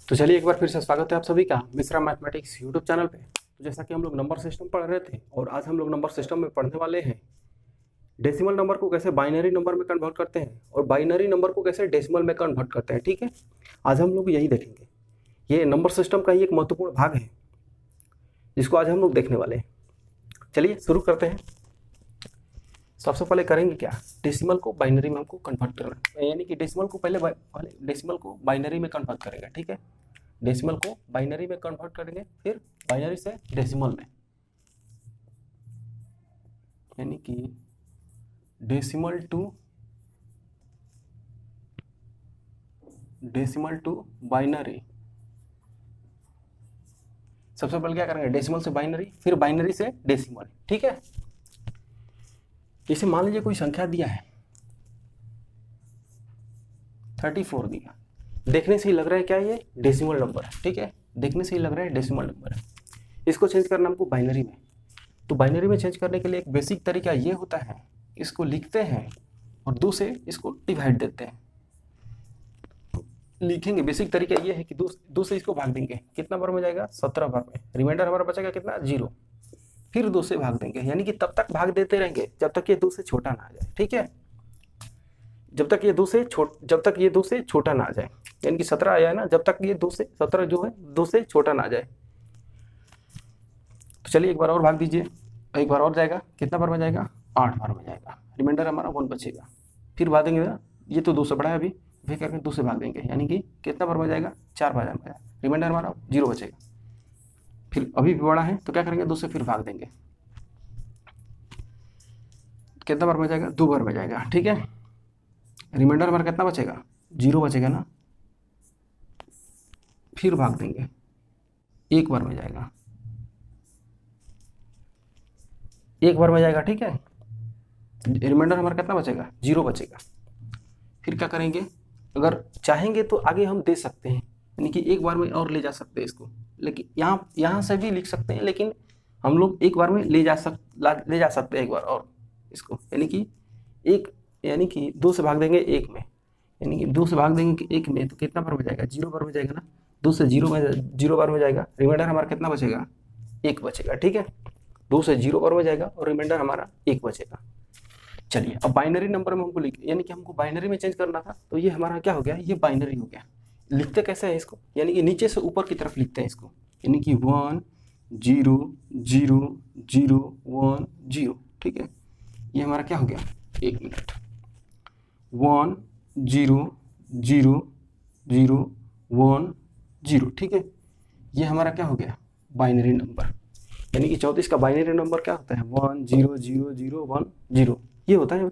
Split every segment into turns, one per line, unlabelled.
तो चलिए एक बार फिर से स्वागत है आप सभी का मिश्रा मैथमेटिक्स यूट्यूब चैनल पे। तो जैसा कि हम लोग नंबर सिस्टम पढ़ रहे थे और आज हम लोग नंबर सिस्टम में पढ़ने वाले हैं डेसिमल नंबर को कैसे बाइनरी नंबर में कन्वर्ट करते हैं और बाइनरी नंबर को कैसे डेसिमल में कन्वर्ट करते हैं। ठीक है, आज हम लोग यही देखेंगे। ये नंबर सिस्टम का ही एक महत्वपूर्ण भाग है जिसको आज हम लोग देखने वाले हैं। चलिए शुरू करते हैं। सबसे पहले करेंगे क्या, डेसिमल को बाइनरी में हमको कन्वर्ट करना, यानी कि डेसिमल को पहले डेसिमल को बाइनरी में कन्वर्ट करेंगे। ठीक है, डेसिमल को बाइनरी में कन्वर्ट करेंगे, फिर बाइनरी से डेसिमल में, यानी कि डेसिमल टू बाइनरी। सबसे पहले क्या करेंगे, डेसिमल से बाइनरी, फिर बाइनरी से डेसिमल। ठीक है, जैसे मान लीजिए कोई संख्या दिया है 34 दिया, देखने से ही लग रहा है क्या ये डेसिमल नंबर है। ठीक है, देखने से ही लग रहा है डेसिमल नंबर है। इसको चेंज करना हमको बाइनरी में। तो बाइनरी में चेंज करने के लिए एक बेसिक तरीका ये होता है, इसको लिखते हैं और 2 से इसको डिवाइड देते हैं। लिखेंगे, बेसिक तरीका ये है कि 2 से इसको भाग देंगे, कितना बार में जाएगा 17 बार में, रिमाइंडर हमारा बचेगा कितना 0, फिर 2 से भाग देंगे, यानी कि तब तक भाग देते रहेंगे जब तक ये 2 से छोटा ना आ जाए। ठीक है, जब तक ये 2 से छोटा ना आ जाए, यानी कि 17 आया है ना, जब तक ये 2 से 17 जो है 2 से छोटा ना आ जाए। तो चलिए एक बार और भाग दीजिए, एक बार और जाएगा, कितना बार में जाएगा 8 बार में जाएगा, रिमाइंडर हमारा 1 बचेगा, फिर भाग देंगे ना, ये तो 2 से बड़ा है अभी, फिर करके 2 से भाग देंगे, यानी कि कितना बार में जाएगा 4 बार में जाएगा, रिमाइंडर हमारा 0 बचेगा, फिर अभी भी बड़ा है तो क्या करेंगे 2 से फिर भाग देंगे, कितना बार में जाएगा 2 बार में जाएगा। ठीक है, रिमाइंडर हमारा कितना बचेगा 0 बचेगा ना, फिर भाग देंगे, 1 बार में जाएगा, 1 बार में जाएगा। ठीक है, रिमाइंडर हमारा कितना बचेगा 0 बचेगा। फिर क्या करेंगे, अगर चाहेंगे तो आगे हम दे सकते हैं, यानी कि 1 बार में और ले जा सकते हैं इसको, लेकिन यहाँ से भी लिख सकते हैं, लेकिन हम लोग 1 बार में ले जा सकते हैं एक बार और इसको, यानी कि 2 से भाग देंगे 1 में, यानी कि 2 से भाग देंगे 1 में, तो कितना बार में जाएगा 0 बार में जाएगा ना, 2 से 0 बार में जाएगा, रिमाइंडर हमारा कितना बचेगा 1 बचेगा। ठीक है, 2 से 0 बार में जाएगा और रिमाइंडर हमारा 1 बचेगा। चलिए अब बाइनरी नंबर में हमको यानी कि हमको बाइनरी में चेंज करना था, तो ये हमारा क्या हो गया, ये बाइनरी हो गया। लिखते कैसे है इसको, यानी कि नीचे से ऊपर की तरफ लिखते हैं इसको, यानी कि 1 0 0 0 1 0। ठीक है, ये हमारा क्या हो गया, 1 मिनट, 1 0 0 0 1 0। ठीक है, ये हमारा क्या हो गया बाइनरी नंबर, यानी कि 34 का बाइनरी नंबर क्या होता है 1 0 0 0 1 0, ये होता है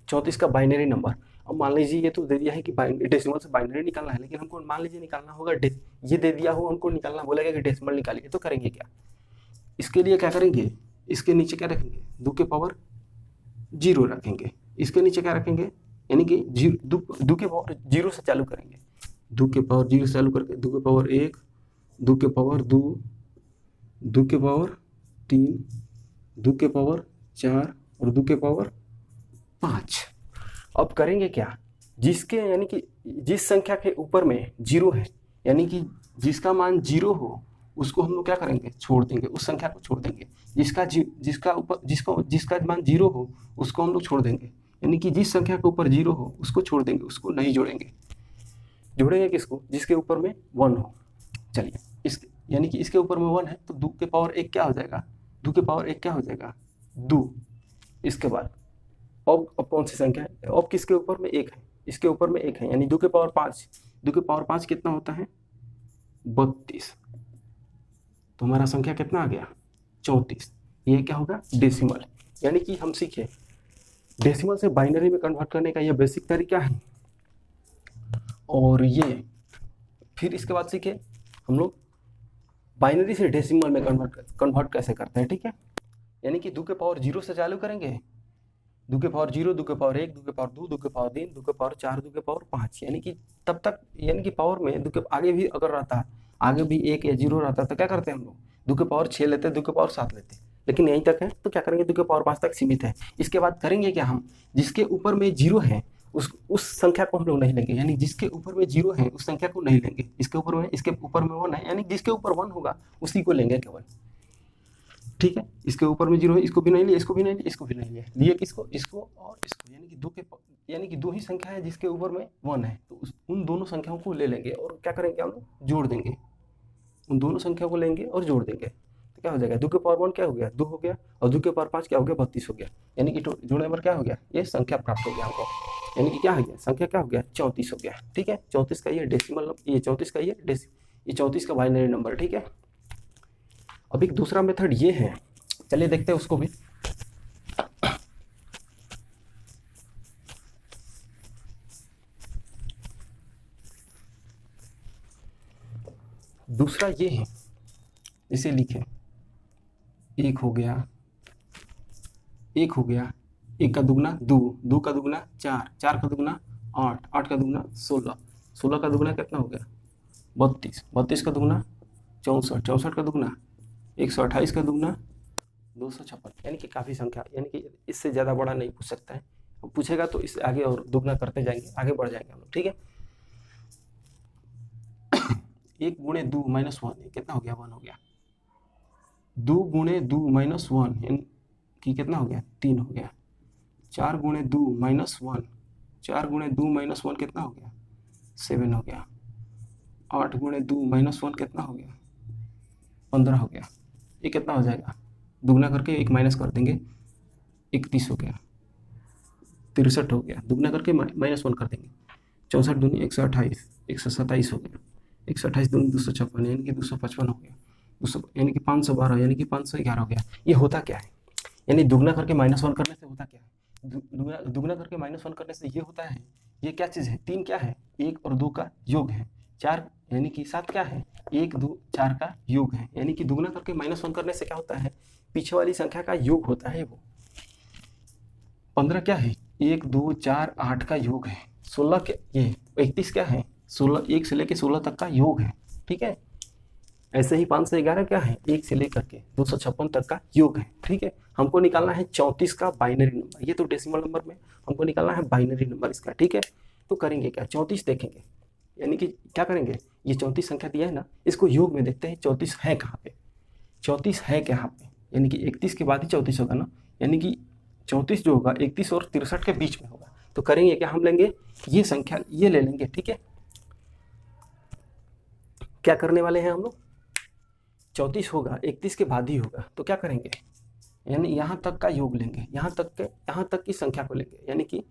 34 का बाइनरी नंबर। अब मान लीजिए ये तो दे दिया है कि डेसिमल से बाइनरी निकालना है, लेकिन हमको मान लीजिए निकालना होगा ये दे दिया हो, हमको निकालना बोलेगा कि डेसिमल निकालिए, तो करेंगे क्या, इसके लिए क्या करेंगे, इसके नीचे क्या रखेंगे 2 के पावर 0 रखेंगे, इसके नीचे क्या रखेंगे, यानी कि 2 के पावर 0 से चालू करेंगे, 2 के पावर 0 से चालू करके 2 के पावर 1, 2 के पावर 2, 2 के पावर 3, 2 के पावर 4 और 2 के पावर 5। अब करेंगे क्या, यानी कि जिस संख्या के ऊपर में 0 है, यानी कि जिसका मान 0 हो उसको हम लोग क्या करेंगे, छोड़ देंगे, उस संख्या को छोड़ देंगे, जिसका मान 0 हो उसको हम लोग छोड़ देंगे, यानी कि जिस संख्या के ऊपर 0 हो उसको छोड़ देंगे, उसको नहीं जोड़ेंगे। जोड़ेंगे किसको, जिसके ऊपर में 1 हो। चलिए यानी कि इसके ऊपर में 1 है तो 2 के पावर 1 क्या हो जाएगा, 2 के पावर 1 क्या हो जाएगा 2। इसके बाद अब कौन सी संख्या है, अब किसके ऊपर में 1 है, इसके ऊपर में 1 है, यानी 2 के पावर 5, 2 के पावर 5 कितना होता है 32, तो हमारा संख्या कितना आ गया 34। ये क्या होगा डेसिमल, यानी कि हम सीखे डेसिमल से बाइनरी में कन्वर्ट करने का यह बेसिक तरीका है। और ये फिर इसके बाद सीखे हम लोग बाइनरी से डेसिमल में कन्वर्ट कैसे करते हैं। ठीक है, यानी कि 2 के पावर 0 से चालू करेंगे, 2 के पावर 0, 2 के पावर 1, 2 के पावर 2, 2 के पावर 3, 2 के पावर 4, 2 के पावर 5, यानी कि तब तक, यानी कि पावर में 2 के आगे भी अगर रहता, आगे भी 1 या 0 रहता तो क्या करते हैं हम लोग 2 के पावर 6 लेते, 2 के पावर 7 लेते, लेकिन यहीं तक है तो क्या करेंगे 2 के पावर 5 तक सीमित है। इसके बाद करेंगे क्या, हम जिसके ऊपर में 0 है उस संख्या को हम लोग नहीं लेंगे, यानी जिसके ऊपर में 0 है उस संख्या को नहीं लेंगे, इसके ऊपर में 1 है, यानी जिसके ऊपर 1 होगा उसी को लेंगे केवल, ठीक है। इसके ऊपर में 0 है, इसको भी नहीं लिया, इसको भी नहीं लिया, इसको भी नहीं लिया, लिए किसको, इसको और इसको, यानी कि 2 ही संख्या है जिसके ऊपर में 1 है, तो उन दोनों संख्याओं को ले लेंगे और क्या करेंगे हम लोग, जोड़ देंगे, उन दोनों संख्या को लेंगे और जोड़ देंगे, तो क्या हो जाएगा, 2 के पावर 1 क्या हो गया, 2 हो गया, और 2 के पावर 5 क्या हो गया, 32 हो गया, यानी कि जोड़ने पर क्या हो गया, ये संख्या प्राप्त हो गया हमको, यानी कि क्या हो गया, संख्या क्या हो गया, 34 हो गया, ठीक है। 34 का ये डेसिमल, ये 34 का ये 34 का बाइनरी नंबर, ठीक है। अब एक दूसरा मेथड ये है, चलिए देखते हैं उसको भी। दूसरा ये है, इसे लिखें, 1 हो गया, 1 हो गया, 1 का दुगना 2, 2 का दुगना 4, 4 का दुगना 8, 8 का दुगना 16, 16 का दुगना कितना हो गया, 32, 32 का दुगना 64, 64 का दुगना 128 का दुगना 256, यानी कि काफ़ी संख्या, यानी कि इससे ज़्यादा बड़ा नहीं पूछ सकता है, पूछेगा तो इससे आगे और दुगना करते जाएंगे, आगे बढ़ जाएंगे हम लोग, ठीक है। 1 गुणे 2 माइनस 1 कितना हो गया, 1 हो गया। 2 गुणे 2 माइनस 1 यानी कि कितना हो गया, 3 हो गया। 4 गुणे 2 माइनस 1, 4 गुणे 2 माइनस 1 कितना हो गया, 7 हो गया। 8 गुणे 2 माइनस 1 कितना हो गया, 15 हो गया। ये कितना हो जाएगा, दुगना करके 1 माइनस कर देंगे, 31 हो गया। 63 हो गया, दुगना करके -1 कर देंगे, 64 दूनी 128, 127 हो गया। 128 दूनी 256 यानी कि 255 हो गया। 200 यानी कि 512 यानी कि 511 हो गया। ये होता क्या है, यानी दुगना करके -1 करने से होता क्या है, दुगना करके -1 करने से ये होता है, ये क्या चीज़ है, 3 क्या है, 1 और 2 का योग है। 4 यानी कि 7 क्या है, 1 2 4 का योग है। यानी कि दुगना करके -1 करने से क्या होता है, पीछे वाली संख्या का योग होता है वो। 15 क्या है, 1 2 4 8 का योग है। 16 क्या, ये 31 क्या है, 16 1 से लेकर 16 तक का योग है, ठीक है। ऐसे ही 511 क्या है, 1 से लेकर के 256 तक का योग है, ठीक है। हमको निकालना है 34 का बाइनरी नंबर, ये तो डेसिमल नंबर में, हमको निकालना है बाइनरी नंबर इसका, ठीक है। तो करेंगे क्या, 34 देखेंगे, यानी कि क्या करेंगे, ये 34 संख्या दिया है ना, इसको योग में देखते हैं 34 है कहाँ पे, 34 है कहाँ पे, यानी कि 31 के बाद ही 34 होगा ना, यानी कि 34 जो होगा 31 और 63 के बीच में होगा। तो करेंगे क्या, हम लेंगे ये संख्या, ये ले लेंगे, ठीक है। क्या करने वाले हैं हम लोग, 34 होगा 31 के बाद ही होगा, तो क्या करेंगे, यानी यहाँ तक का योग लेंगे, यहाँ तक की संख्या को लेंगे, यानी कि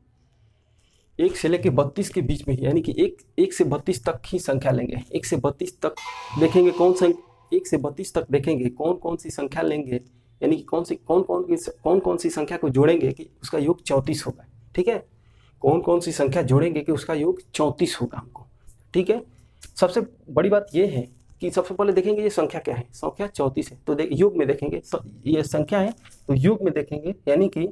1 से लेके 32 के बीच में, यानी कि 1 से 32 तक ही संख्या लेंगे। 1 से 32 तक देखेंगे 1 से 32 तक देखेंगे कौन कौन सी संख्या लेंगे, यानी कि कौन कौन सी संख्या को जोड़ेंगे कि उसका योग 34 होगा, ठीक है। कौन कौन सी संख्या जोड़ेंगे कि उसका योग 34 होगा हमको, ठीक है। सबसे बड़ी बात यह है कि सबसे पहले देखेंगे ये संख्या क्या है, संख्या 34 है, तो योग में देखेंगे, ये संख्या है तो योग में देखेंगे, यानी कि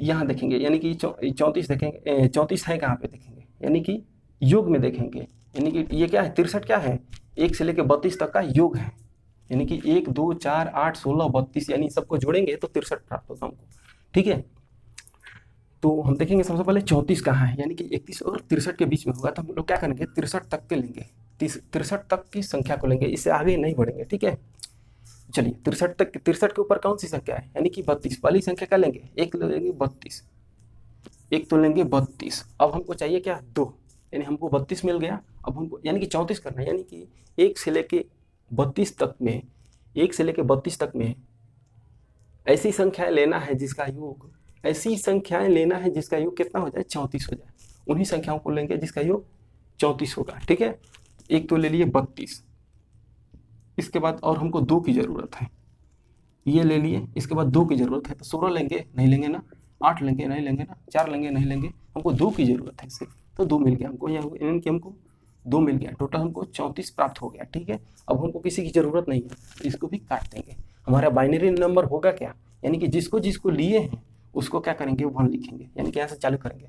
यहाँ देखेंगे, यानी कि 34 देखेंगे, 34 है कहाँ पे देखेंगे, यानी कि योग में देखेंगे, यानी कि ये क्या है, 63 क्या है, 1 से लेकर 32 तक का योग है, यानी कि 1 2 4 8 16 32, यानी सबको जोड़ेंगे तो 63 प्राप्त होगा हमको, ठीक है। तो हम देखेंगे सबसे पहले 34 कहाँ है, यानी कि 31 और 63 के बीच में होगा, तो हम लोग क्या करेंगे 63 तक के लेंगे, 63 तक की संख्या को लेंगे, इससे आगे नहीं बढ़ेंगे, ठीक है। चलिए 63 के ऊपर कौन सी संख्या है, यानी कि 32 वाली संख्या का लेंगे, एक लेंगे 32, एक तो लेंगे 32। अब हमको चाहिए क्या, 2, यानी हमको 32 मिल गया। अब हमको यानी कि 34 करना है, यानी कि 1 से लेके 32 तक में, 1 से लेके 32 तक में ऐसी संख्याएं लेना है जिसका योग, ऐसी संख्याएं लेना है जिसका योग कितना हो जाए, 34 हो जाए। उन्हीं संख्याओं को लेंगे जिसका योग 34 होगा, ठीक है। एक तो ले लिए 32, इसके बाद और हमको 2 की ज़रूरत है, ये ले लिए, इसके बाद 2 की ज़रूरत है, तो 16 लेंगे, नहीं लेंगे ना, 8 लेंगे, नहीं लेंगे ना, 4 लेंगे, नहीं लेंगे, हमको 2 की ज़रूरत है सिर्फ, तो 2 मिल गया हमको, यानी कि हमको 2 मिल गया, टोटल हमको 34 प्राप्त हो गया, ठीक है। अब हमको किसी की ज़रूरत नहीं है, इसको भी काट देंगे। हमारा बाइनरी नंबर होगा क्या, यानी कि जिसको जिसको लिए हैं उसको क्या करेंगे, 1 लिखेंगे, यानी कि यहाँ से चालू करेंगे,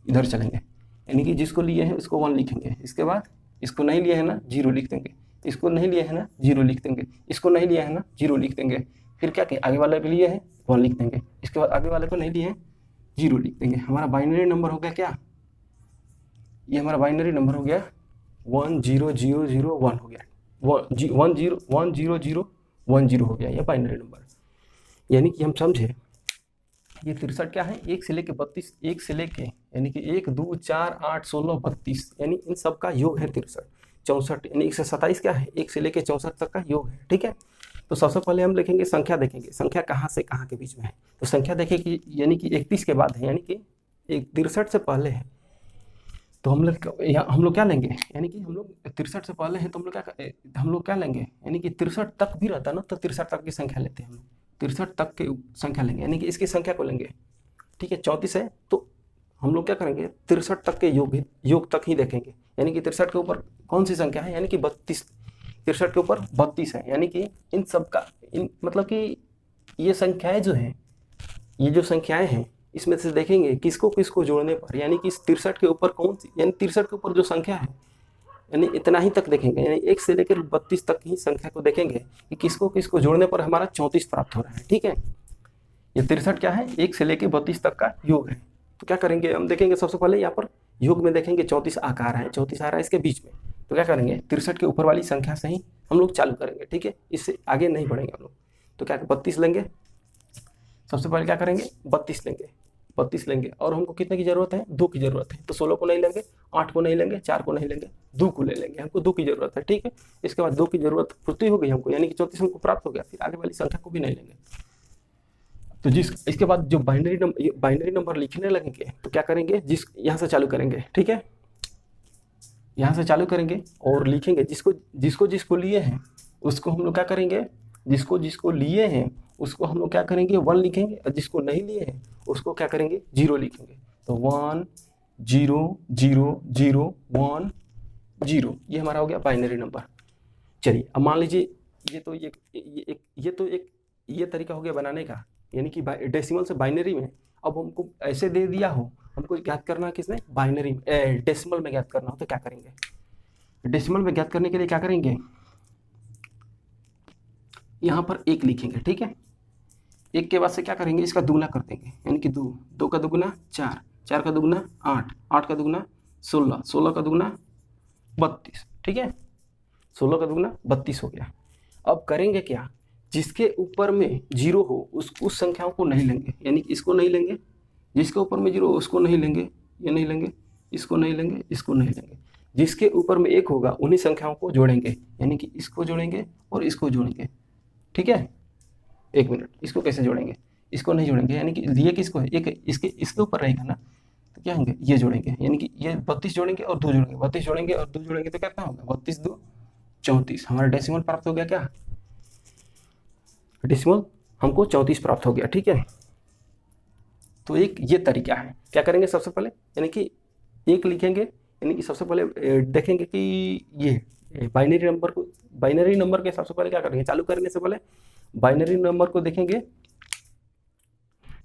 इधर चलेंगे, यानी कि जिसको लिए हैं उसको 1 लिखेंगे, इसके बाद इसको नहीं लिए है ना 0 लिख देंगे, इसको नहीं लिए है ना 0 लिख देंगे, इसको नहीं लिया है ना 0 लिख देंगे, फिर क्या कहें, आगे वाले के लिए है 1 लिख देंगे, इसके बाद आगे वाले को नहीं लिए हैं जीरो लिख देंगे। हमारा बाइनरी नंबर हो गया क्या, ये हमारा बाइनरी नंबर हो गया 10001 हो गया, 10010 हो गया, ये बाइनरी नंबर। यानी कि हम समझे ये 63 क्या है, 1 से लेके 32, 1 से लेके यानी कि 1 2 4 8 16 32, यानी इन सब का योग है 63। 64 यानी 127 क्या है, 1 से लेके 64 तक का योग है। ठीक है, तो सबसे पहले हम लिखेंगे संख्या, देखेंगे संख्या कहाँ से कहाँ के बीच में है। तो संख्या देखें यानी कि 31 के बाद है, यानी कि 63 से पहले है। तो हम लोग क्या लेंगे, यानी कि हम लोग 63 से पहले हैं तो हम लोग क्या लेंगे, यानी कि 63 तक भी रहता ना तो 63 तक की संख्या लेते हैं हम लोग, 63 तक की संख्या लेंगे, यानी कि इसकी संख्या को लेंगे। ठीक है, 34 है तो हम लोग क्या करेंगे 63 तक के योग तक ही देखेंगे, यानी कि 63 के ऊपर कौन सी संख्या है, यानी कि 32, 63 के ऊपर 32 है, यानी कि इन सब का मतलब कि ये संख्याएं जो हैं, ये जो संख्याएं हैं इसमें से देखेंगे किसको किसको जोड़ने पर, यानी कि इस 63 के ऊपर कौन सी, यानी 63 के ऊपर जो संख्या है यानी इतना ही तक देखेंगे, यानी 1 से लेकर 32 तक ही संख्या को देखेंगे कि किसको किसको जोड़ने पर हमारा 34 प्राप्त हो रहा है। ठीक है, ये 63 क्या है, 1 से लेकर 32 तक का योग है। तो क्या करेंगे हम देखेंगे, सबसे पहले यहाँ पर योग में देखेंगे 34 आकार है, 34 आ रहा है इसके बीच में। तो क्या करेंगे 63 के ऊपर वाली संख्या से ही हम लोग चालू करेंगे। ठीक है, इससे आगे नहीं बढ़ेंगे हम लोग। तो क्या 32 लेंगे, सबसे पहले क्या करेंगे 32 लेंगे, 32 लेंगे और हमको कितने की जरूरत है, 2 की जरूरत है। तो 16 को नहीं लेंगे, 8 को नहीं लेंगे, 4 को नहीं लेंगे, 2 को ले लेंगे, हमको 2 की जरूरत है। ठीक है, इसके बाद 2 की जरूरत पूर्ति हो गई हमको, यानी कि 34 हमको प्राप्त हो गया, फिर आगे वाली संख्या को भी नहीं लेंगे। तो इसके बाद जो बाइनरी नंबर लिखने लगेंगे तो क्या करेंगे, यहाँ से चालू करेंगे। ठीक है, यहाँ से चालू करेंगे और लिखेंगे जिसको लिए हैं उसको हम लोग क्या करेंगे, जिसको लिए हैं उसको हम लोग क्या करेंगे 1 लिखेंगे, और जिसको नहीं लिए हैं उसको क्या करेंगे 0 लिखेंगे। तो 1 0 0 0 1 0, ये हमारा हो गया बाइनरी नंबर। चलिए अब मान लीजिए ये तरीका हो गया बनाने का, यानी कि डेसिमल से बाइनरी में। अब हमको ऐसे दे दिया हो, हमको ज्ञात करना है किसमें, बाइनरी में, डेसिमल में ज्ञात करना हो तो क्या करेंगे, डेसिमल में ज्ञात करने के लिए क्या करेंगे, यहाँ पर 1 लिखेंगे। ठीक है, 1 के बाद से क्या करेंगे, इसका दुगना कर देंगे, यानी कि 2 का दुगुना 4, 4 का दुगुना 8, 8 का दुगुना 16, 16 का दुगुना 32। ठीक है, 16 का दुगुना 32 हो गया। अब करेंगे क्या, जिसके ऊपर में 0 हो उस संख्याओं को नहीं लेंगे, यानी कि इसको नहीं लेंगे, जिसके ऊपर में 0 हो उसको नहीं लेंगे, ये नहीं लेंगे, इसको नहीं लेंगे, इसको नहीं लेंगे। जिसके ऊपर में 1 होगा उन्हीं संख्याओं को जोड़ेंगे, यानी कि इसको जोड़ेंगे और इसको जोड़ेंगे। ठीक है, 1 मिनट, इसको कैसे जोड़ेंगे, इसको नहीं जोड़ेंगे, यानी कि लिए किसको है, एक इसके ऊपर रहेगा ना, तो क्या होंगे ये जोड़ेंगे, यानी कि ये 32 जोड़ेंगे और 2 जोड़ेंगे, 32 जोड़ेंगे और 2 जोड़ेंगे तो कितना होगा 32 2 34, हमारा डेसिमल प्राप्त हो गया। क्या डेसिमल हमको 34 प्राप्त हो गया। ठीक है, तो एक ये तरीका है। क्या करेंगे सबसे पहले, यानी कि 1 लिखेंगे, यानी कि सबसे पहले देखेंगे कि ये बाइनरी नंबर के सबसे पहले क्या करेंगे, चालू करने से पहले बाइनरी नंबर को देखेंगे।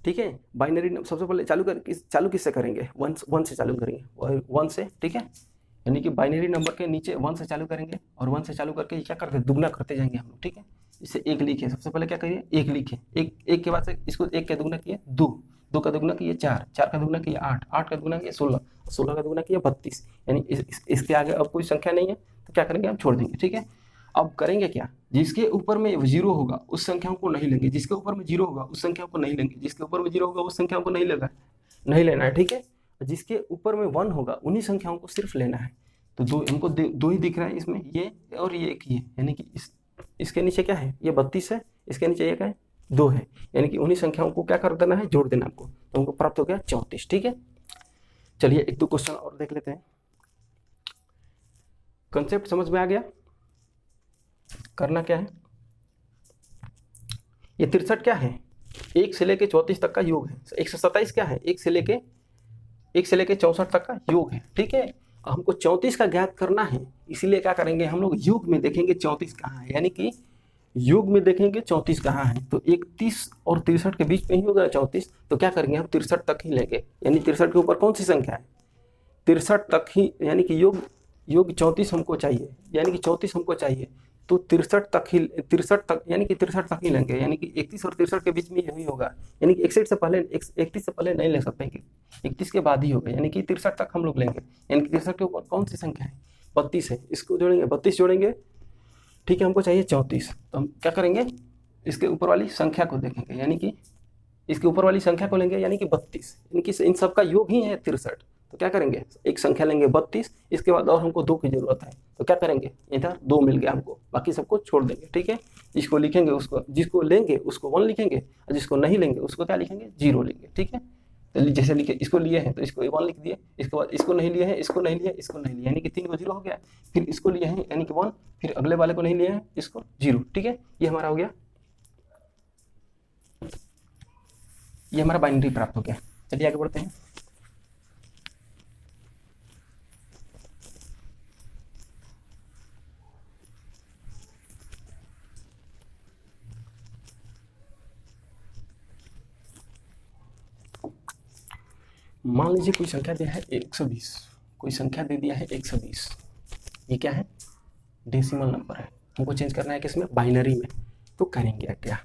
ठीक है, बाइनरी सबसे पहले चालू किससे करेंगे, 1 से चालू करेंगे, 1 से। ठीक है, यानी कि बाइनरी नंबर के नीचे 1 से चालू करेंगे और 1 से चालू करके क्या करते हैं, दुगना करते जाएंगे हम लोग। ठीक है, इससे 1 लिखे, सबसे पहले क्या करिए 1 लिखे, 1 के बाद से इसको 1 का दुगना किए 2, 2 का दुगना किए 4, 4 का दुगना किए 8, 8 का दुगना किए 16, 16 का दुगना किए 32, यानी इसके आगे अब कोई संख्या नहीं है तो क्या करेंगे हम छोड़ देंगे। ठीक है, अब करेंगे क्या, जिसके ऊपर में 0 होगा उस संख्याओं को नहीं लेंगे, जिसके ऊपर में 0 होगा उस संख्याओं को नहीं लेंगे, जिसके ऊपर में 0 होगा उस संख्याओं को नहीं लेना है। ठीक है, जिसके ऊपर में 1 होगा उन्हीं संख्याओं को सिर्फ लेना है। तो हमको 2 ही दिख रहा है इसमें, ये और ये 1 ही है, यानी कि इसके नीचे क्या है, ये 32 है, इसके नीचे ये क्या है 2 है, यानी कि उन्हीं संख्याओं को क्या कर देना है, जोड़ देना हमको, तो हमको प्राप्त हो गया 34। ठीक है, चलिए 1-2 क्वेश्चन और देख लेते हैं। कंसेप्ट समझ में आ गया, करना क्या है, ये 63 क्या है, 1 से लेके 34 तक का योग है। 127 क्या है, 1 से लेके 64 तक का योग है। ठीक है, हमको 34 का ज्ञात करना है, इसीलिए क्या करेंगे हम लोग योग में देखेंगे 34 कहाँ है, यानी कि योग में देखेंगे 34 कहाँ है, तो 31 और 63 के बीच में ही होगा 34, तो क्या करेंगे हम 63 तक ही लेंगे, यानी 63 के ऊपर कौन सी संख्या है 63 तक ही, यानी कि योग 34 हमको चाहिए, यानी कि 34 हमको चाहिए, तो 63 तक ही, 63 तक यानी कि 63 तक ही लेंगे, यानी कि 31 और 63 के बीच में यही होगा, यानी कि 61 से पहले, 31 से पहले नहीं ले सकते, 31 के बाद ही होगा, यानी कि 63 तक हम लोग लेंगे। यानी कि 63 के ऊपर कौन सी संख्या है, 32 है, इसको जोड़ेंगे, 32 जोड़ेंगे, ठीक है, हमको चाहिए 34, तो हम क्या करेंगे, इसके ऊपर वाली संख्या को देखेंगे, यानी कि इसके ऊपर वाली संख्या को लेंगे, यानी कि 32, यानी कि इन सब का योग ही है 63, तो क्या करेंगे, एक संख्या लेंगे 32, इसके बाद और हमको 2 की जरूरत है, तो क्या करेंगे, इधर 2 मिल गया हमको, बाकी सबको छोड़ देंगे, ठीक है। जिसको लिखेंगे उसको, जिसको लेंगे उसको 1 लिखेंगे, और जिसको नहीं लेंगे उसको क्या लिखेंगे, 0 लेंगे, ठीक है। तो जैसे लिखे, इसको लिए हैं तो इसको 1 लिख दिए, इसके बाद इसको नहीं लिए हैं, इसको नहीं लिया, इसको नहीं लिया, यानी कि 3 को 0 हो गया, फिर इसको लिए हैं यानी कि 1, फिर अगले वाले को नहीं लिए हैं, इसको 0, ठीक है। ये हमारा हो गया, ये हमारा बाइनरी प्राप्त हो गया। चलिए आगे बढ़ते हैं। मान लीजिए कोई संख्या दिया है 120, कोई संख्या दे दिया है 120, ये क्या है, डेसिमल नंबर है, हमको चेंज करना है किसमें, बाइनरी में। तो करेंगे क्या,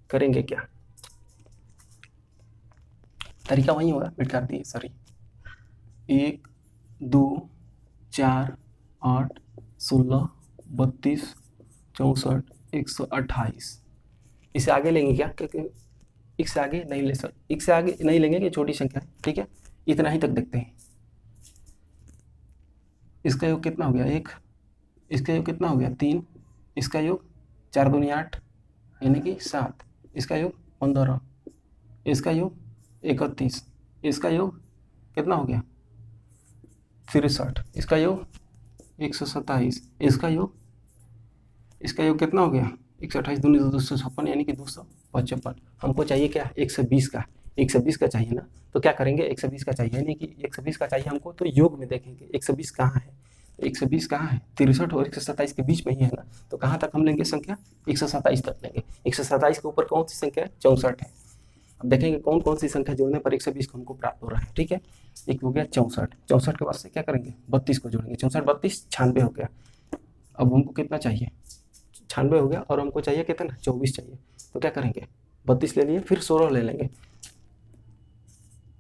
करेंगे क्या, तरीका वही होगा, मिट कर दिए सॉरी, 1 2 4 8 16 32 64 128, इसे आगे लेंगे क्या, क्योंकि एक से आगे नहीं ले सकते, एक से आगे नहीं लेंगे कि छोटी संख्या है, ठीक है, इतना ही तक देखते हैं। इसका योग कितना हो गया, 1, इसका योग कितना हो गया, 3, इसका योग 4 दूनी 8 यानी कि 7, इसका योग 15, इसका योग 31, इसका योग कितना हो गया 63, इसका योग 127, इसका योग कितना हो गया 128 दूनी 256 यानी कि 255। हमको चाहिए क्या, 120 का, 120 का चाहिए ना, तो क्या करेंगे, 120 का चाहिए, यानी कि 120 का चाहिए हमको, तो योग में देखेंगे 120 कहाँ है, 120 कहाँ है, 63 और 127 के बीच में ही है ना, तो कहाँ तक हम लेंगे संख्या, 127 तक लेंगे। 127 के ऊपर कौन सी संख्या है, 64 है। अब देखेंगे कौन कौन सी संख्या जोड़ने पर 120 को हमको प्राप्त हो रहा है, ठीक है। एक हो गया 64, 64 के बाद से क्या करेंगे, 32 को जोड़ेंगे, 64 32 96 हो गया। अब हमको कितना चाहिए, 96 हो गया, और हमको चाहिए कितना, 24 चाहिए, तो क्या करेंगे, 32 ले लिए, फिर 16 ले लेंगे,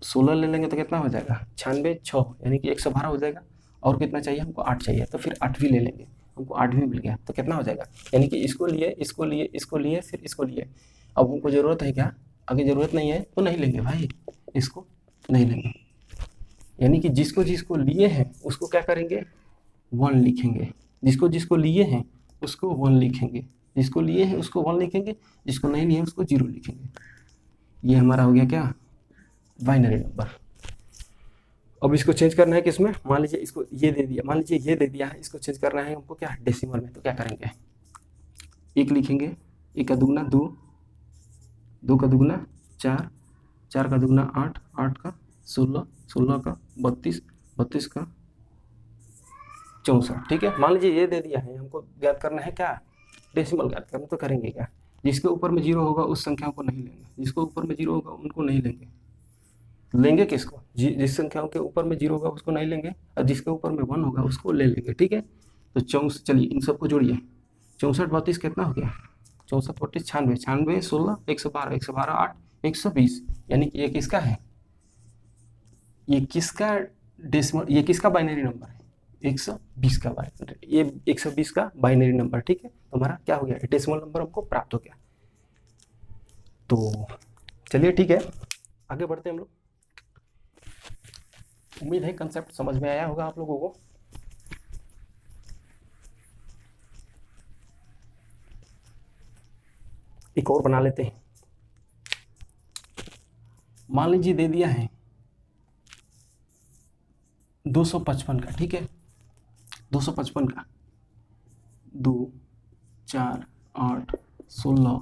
16 ले लेंगे तो कितना हो जाएगा, 96 6 यानी कि 112 हो जाएगा, और कितना चाहिए हमको, 8 चाहिए, तो फिर 8 भी ले लेंगे, हमको 8 भी मिल गया, तो कितना हो जाएगा, यानी कि इसको लिए, इसको लिए, इसको लिए, फिर इसको लिए। अब हमको ज़रूरत है क्या, अगर ज़रूरत नहीं है तो नहीं लेंगे भाई, इसको नहीं लेंगे, यानी कि जिसको जिसको लिए हैं उसको क्या करेंगे, 1 लिखेंगे, जिसको जिसको लिए हैं उसको 1 लिखेंगे, जिसको लिए हैं उसको 1 लिखेंगे, जिसको नहीं लिए उसको 0 लिखेंगे। ये हमारा हो गया क्या, बाइनरी नंबर। अब इसको चेंज करना है किसमें, मान लीजिए इसको ये दे दिया, मान लीजिए ये दे दिया है, इसको चेंज करना है हमको क्या, डेसिमल में। तो क्या करेंगे, 1 लिखेंगे, 1 का दुगना 2, 2 का दुगना 4, 4 का दुगना 8, 8 का 16, 16 का 32, 32 का 64, ठीक है। मान लीजिए ये दे दिया है, हमको ज्ञात करना है क्या, डेसिमल ज्ञात करना। तो करेंगे क्या, जिसके ऊपर में 0 होगा उस संख्या को नहीं लेंगे, जिसको ऊपर में 0 होगा उनको नहीं लेंगे। लेंगे किसको, जिस संख्याओं के ऊपर में 0 होगा उसको नहीं लेंगे, और जिसके ऊपर में 1 होगा उसको ले लेंगे, ठीक है। तो 64, चलिए इन सबको जोड़िए, 64 32 कितना हो गया, 64 32 96, 96 16 112, 112 8 120, यानी कि ये किसका है, ये किसका डेसिमल, ये किसका बाइनरी नंबर है, 120 का बाइनरी, ये 120 का बाइनरी नंबर, ठीक है। तो हमारा क्या हो गया, डेसिमल नंबर हमको प्राप्त हो गया। तो चलिए ठीक है, आगे बढ़ते हैं हम लोग। उम्मीद है कंसेप्ट समझ में आया होगा आप लोगों को। एक और बना लेते हैं। मान लीजिए दे दिया है 255 का, ठीक है, 255 का 2 4 8 16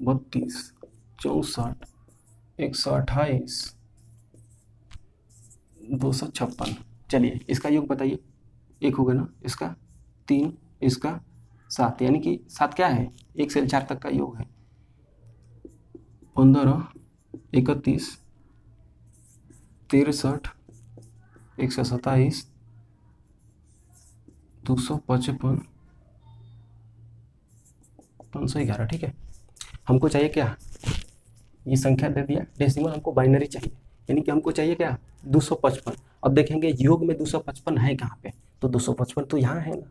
32 64 128 256। चलिए इसका योग बताइए, 1 हो गया ना, इसका 3, इसका 7, यानी कि 7 क्या है, 1 से 4 तक का योग है, 15 31 63 127 255 511, ठीक है। हमको चाहिए क्या, ये संख्या दे दिया, डेसिमल हमको बाइनरी चाहिए, यानी कि हमको चाहिए क्या 255। अब देखेंगे योग में 255 है कहाँ पे, तो 255 तो यहाँ है ना,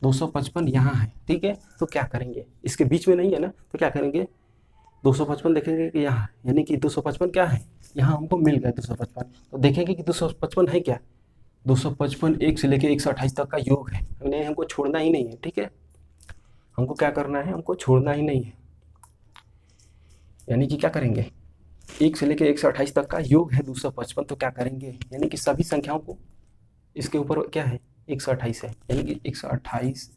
255 यहाँ है, ठीक है। तो क्या करेंगे, इसके बीच में नहीं है ना, तो क्या करेंगे 255 देखेंगे कि यहाँ, यानी कि 255 क्या है, यहाँ हमको मिल गया 255। तो देखेंगे कि 255 है क्या, 255 1 से लेकर 128 तक का योग है, हमको छोड़ना ही नहीं है, ठीक है। हमको क्या करना है, हमको छोड़ना ही नहीं है, यानी कि क्या करेंगे 1 से लेकर 128 तक का योग है 255। तो क्या करेंगे, यानी कि सभी संख्याओं को इसके ऊपर क्या है 128 है, यानी कि 128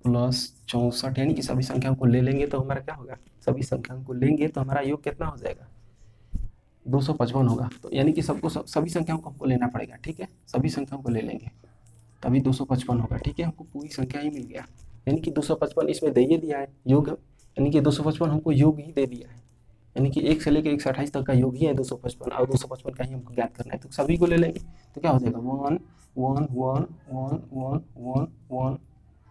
प्लस 64, यानी कि सभी संख्याओं को ले लेंगे तो हमारा क्या होगा, सभी संख्याओं को लेंगे तो हमारा योग कितना हो जाएगा 255 होगा। तो यानी कि सभी संख्याओं को हमको लेना पड़ेगा, ठीक है। सभी संख्याओं को ले लेंगे तभी 255 होगा, ठीक है। हमको पूरी संख्या ही मिल गया, यानी कि 255 इसमें दे ही दिया है योग, यानी कि 255 हमको योग ही दे दिया है, यानी कि 1 से लेकर 128 तक का योग ही है 255, और 255 का ही हमको ज्ञात करना है। तो सभी को ले लेंगे तो क्या हो जाएगा 1 1 1 1 1 1 1,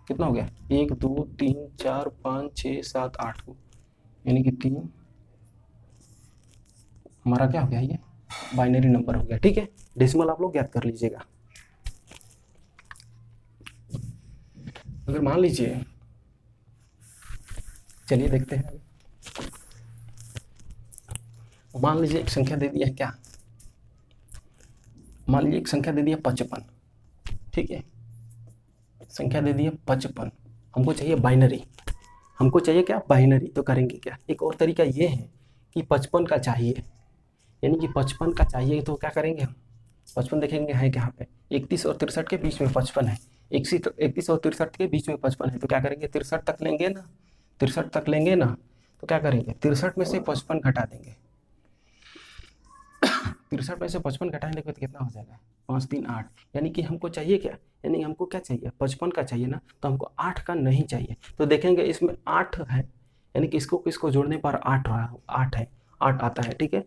कितना हो गया 1 2 3 4 5 6 7 8 को, यानी कि 3 हमारा क्या हो गया, ये बाइनरी नंबर हो गया, ठीक है। डेसिमल आप लोग ज्ञात कर लीजिएगा। अगर मान लीजिए, चलिए देखते हैं, मान लीजिए एक संख्या दे दिया है क्या, मान लीजिए एक संख्या दे दिया 55, ठीक है। संख्या दे दी है 55, हमको चाहिए बाइनरी, हमको चाहिए क्या बाइनरी। तो करेंगे क्या, एक और तरीका ये है कि 55 का चाहिए, यानी कि 55 का चाहिए तो क्या करेंगे हम 55 देखेंगे है कहाँ पे, 31 और 63 के बीच में 55 है, 31 और 63 के बीच में 55 है। तो क्या करेंगे 63 तक लेंगे ना, 63 तक लेंगे ना, तो क्या करेंगे 63 में से 55 घटा देंगे, 63 में से 55 घटाएंगे तो कितना हो जाएगा 5 3 8, यानी कि हमको चाहिए क्या, यानी हमको क्या चाहिए 55 का चाहिए ना, तो हमको 8 का नहीं चाहिए। तो देखेंगे इसमें 8 है, यानी कि इसको किसको जोड़ने पर 8 है, 8 आता है, ठीक है।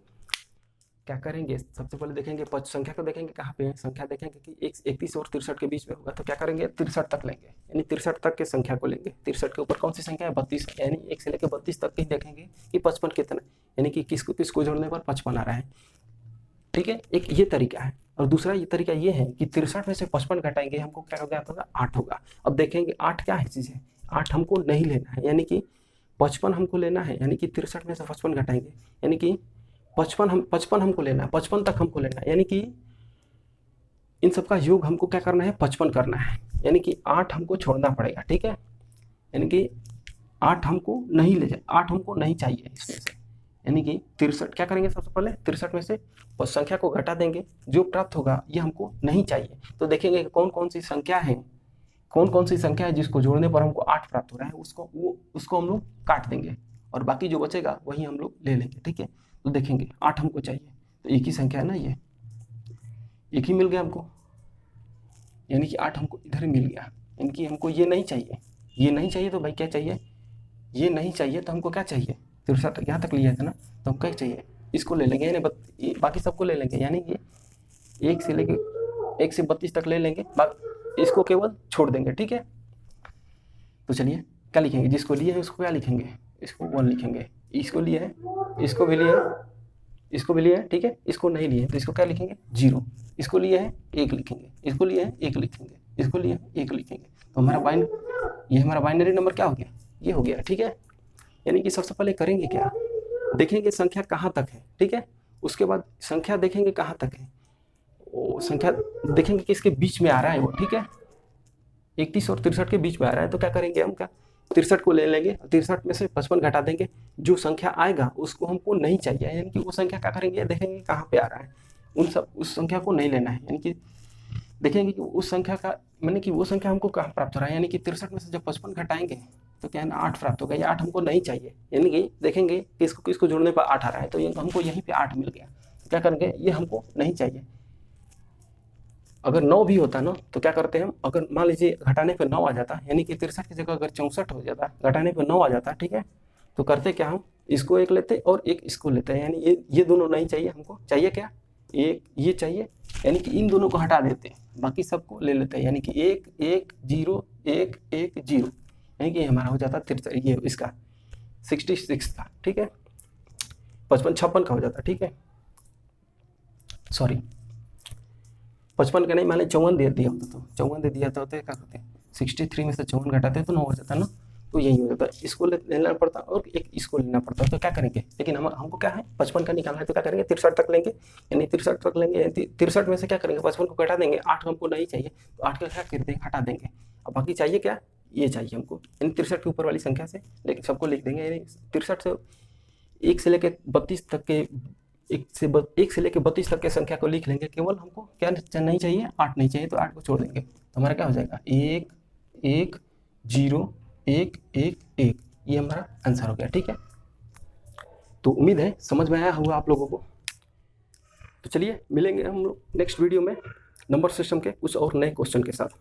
क्या करेंगे सबसे पहले देखेंगे संख्या को देखेंगे कहाँ पे है, संख्या देखेंगे कि 31 और 63 के बीच में होगा, तो क्या करेंगे 63 तक लेंगे, यानी 63 तक के संख्या को लेंगे। 63 के ऊपर कौन सी संख्या है 32, यानी 1 से लेकर 32 तक के ही देखेंगे कि 55 कितना, यानी कि किसको किसको जोड़ने पर 55 आ रहा है, ठीक है। एक ये तरीका है, और दूसरा ये तरीका ये है कि 63 में से 55 घटाएंगे, हमको क्या होगा 8 होगा। अब देखेंगे 8 क्या है चीज़ है, 8 हमको नहीं लेना है, यानी कि 55 हमको लेना है, यानी कि 63 में से 55 घटाएंगे, यानी कि 55 हमको लेना है, 55 तक हमको लेना है, यानी कि इन सब का योग हमको क्या करना है 55 करना है, यानी कि 8 हमको छोड़ना पड़ेगा, ठीक है। यानी कि 8 हमको नहीं ले जाए, 8 हमको नहीं चाहिए इसमें से, यानी कि 63 क्या करेंगे सबसे पहले 63 में से उस संख्या को घटा देंगे, जो प्राप्त होगा ये हमको नहीं चाहिए। तो देखेंगे कौन कौन सी संख्या है, कौन कौन सी संख्या है जिसको जोड़ने पर हमको 8 प्राप्त हो रहा है, उसको हम लोग काट देंगे, और बाकी जो बचेगा वही हम लोग ले लेंगे, ठीक है। तो देखेंगे 8 हमको चाहिए, तो एक ही संख्या है ना, ये एक ही मिल गया हमको, यानी कि 8 हमको इधर मिल गया, यानी कि हमको ये नहीं चाहिए, ये नहीं चाहिए, तो भाई क्या चाहिए, ये नहीं चाहिए, तो हमको क्या चाहिए 63 यहाँ तक लिया था ना, तो हम क्या चाहिए इसको ले लेंगे, यानी बाकी सबको ले लेंगे, यानी कि 1 से लेके 1 से 32 तक ले लेंगे, इसको केवल छोड़ देंगे, ठीक है। तो चलिए क्या लिखेंगे, जिसको लिए है उसको क्या लिखेंगे, इसको 1 लिखेंगे, इसको लिए है, इसको भी लिए है, इसको भी लिए है, ठीक है। इसको नहीं लिए तो इसको क्या लिखेंगे 0, इसको लिए है 1 लिखेंगे, इसको लिए है 1 लिखेंगे, इसको लिए है 1 लिखेंगे। तो ये हमारा बाइनरी नंबर क्या हो गया, ये हो गया, ठीक है। यानी कि सबसे पहले करेंगे क्या, देखेंगे संख्या कहाँ तक है, ठीक है। उसके बाद संख्या देखेंगे कहाँ तक है, वो संख्या देखेंगे कि इसके बीच में आ रहा है वो, ठीक है। 31 और 63 के बीच में आ रहा है, तो क्या करेंगे हम क्या 63 को ले लेंगे, 63 में से 55 घटा देंगे, जो संख्या आएगा उसको हमको नहीं चाहिए, यानी कि वो संख्या क्या करेंगे देखेंगे कहाँ पे आ रहा है, उस संख्या को नहीं लेना है, यानी कि देखेंगे कि उस संख्या का यानी कि वो संख्या हमको कहाँ प्राप्त हो रहा है, यानी कि 63 में से जब 55 घटाएंगे तो क्या है ना 8 प्राप्त होगा, ये 8 हमको नहीं चाहिए, यानी कि देखेंगे किसको किसको जोड़ने पर 8 आ रहा है, तो ये हमको यहीं पे 8 मिल गया, तो क्या करेंगे ये हमको नहीं चाहिए। अगर 9 भी होता ना तो क्या करते हैं हम, अगर मान लीजिए घटाने पे 9 आ जाता, यानी कि 63 की जगह अगर 64 हो जाता, घटाने पे 9 आ जाता, ठीक है, तो करते क्या हम इसको एक लेते और एक इसको लेते हैं, यानी ये दोनों नहीं चाहिए, हमको चाहिए क्या एक ये चाहिए, यानी कि इन दोनों को हटा देते हैं, बाकी सबको ले लेते हैं, यानी कि 1 1 0 1 1 0, यानी कि हमारा हो जाता 63 ये इसका 66 था, ठीक है। 55 56 का हो जाता, ठीक है, सॉरी 55 का नहीं, मान लीजिए 54 दे दिया होता, तो 54 दे दिया था तो क्या करते हैं 63 में से 54 घटाते तो 9 हो जाता ना, तो यही हो जाता है। इसको लेना पड़ता और एक इसको लेना पड़ता, तो क्या करेंगे, लेकिन हमको क्या है 55 का निकालना है, तो क्या करेंगे 63 तक लेंगे, यानी 63 तक लेंगे, 63 में से क्या करेंगे 55 को घटा देंगे, 8 हमको नहीं चाहिए तो 8 का क्या कर देंगे, हटा देंगे। अब बाकी चाहिए क्या, ये चाहिए हमको, यानी 63 के ऊपर वाली संख्या से लेकिन सबको लिख देंगे, यानी 63 से 1 से लेकर 32 तक के 1 से लेकर 32 तक के संख्या को लिख लेंगे। केवल हमको क्या नहीं चाहिए, 8 नहीं चाहिए, तो 8 को छोड़ देंगे, तो हमारा क्या हो जाएगा 1 1 0 1 1 1, ये हमारा आंसर हो गया, ठीक है। तो उम्मीद है समझ में आया होगा आप लोगों को। तो चलिए मिलेंगे हम लोग नेक्स्ट वीडियो में नंबर सिस्टम के कुछ और नए क्वेश्चन के साथ।